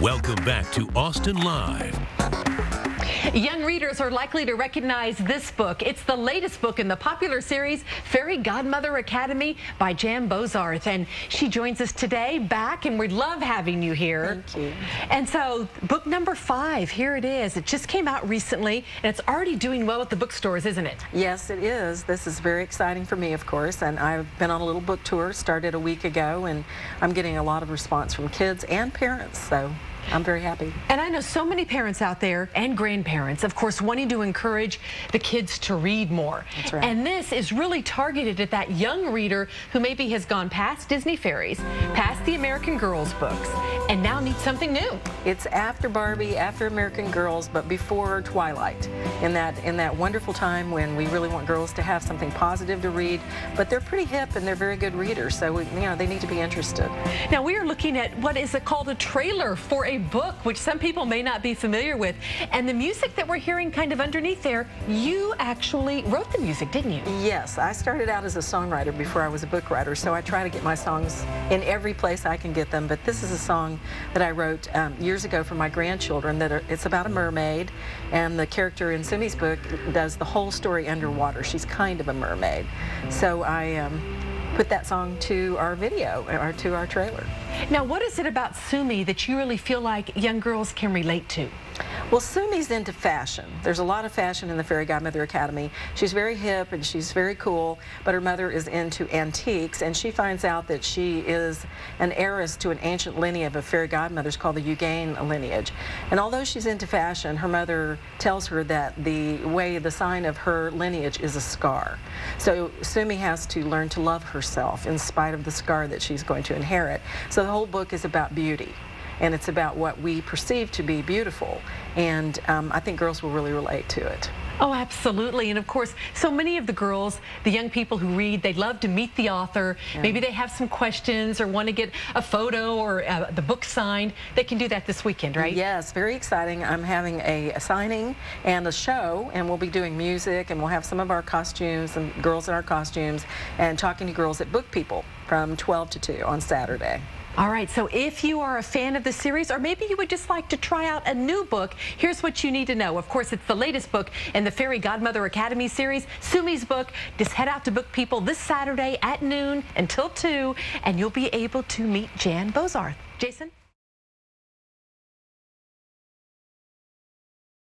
Welcome back to Austin Live. Young readers are likely to recognize this book. It's the latest book in the popular series Fairy Godmother Academy by Jan Bozarth. And she joins us today back, and we love having you here. Thank you. And so book number 5, here it is. It just came out recently, and it's already doing well at the bookstores, isn't it? Yes, it is. This is very exciting for me, of course. And I've been on a little book tour, started a week ago, and I'm getting a lot of response from kids and parents. So I'm very happy. And I know so many parents out there and grandparents, of course, wanting to encourage the kids to read more. That's right. And this is really targeted at that young reader who maybe has gone past Disney fairies, past the American Girls books, and now needs something new. It's after Barbie, after American Girls, but before Twilight. In that wonderful time when we really want girls to have something positive to read, but they're pretty hip and they're very good readers, so they need to be interested. Now we are looking at what is called a trailer for a book, which some people may not be familiar with. And the music that we're hearing kind of underneath there, you actually wrote the music, didn't you? Yes, I started out as a songwriter before I was a book writer, so I try to get my songs in every place I can get them. But this is a song that I wrote years ago for my grandchildren. It's about a mermaid, and the character in Sumi's book does the whole story underwater. She's kind of a mermaid. So I put that song to our video, or to our trailer. Now, what is it about Sumi that you really feel like young girls can relate to? Well, Sumi's into fashion. There's a lot of fashion in the Fairy Godmother Academy. She's very hip and she's very cool, but her mother is into antiques, and she finds out that she is an heiress to an ancient lineage of fairy godmothers called the Ugain lineage. And although she's into fashion, her mother tells her that the sign of her lineage is a scar. So Sumi has to learn to love herself in spite of the scar that she's going to inherit. So the whole book is about beauty, and it's about what we perceive to be beautiful, and I think girls will really relate to it. Oh, absolutely. And of course, so many of the girls, the young people who read, they love to meet the author. Yeah. Maybe they have some questions or want to get a photo or the book signed. They can do that this weekend, right? Yes, very exciting. I'm having a signing and a show, and we'll be doing music, and we'll have some of our costumes and girls in our costumes, and talking to girls at Book People from 12 to 2 on Saturday. All right, so if you are a fan of the series, or maybe you would just like to try out a new book, here's what you need to know. Of course, it's the latest book in the Fairy Godmother Academy series, Sumi's book. Just head out to Book People this Saturday at noon until 2, and you'll be able to meet Jan Bozarth. Jason?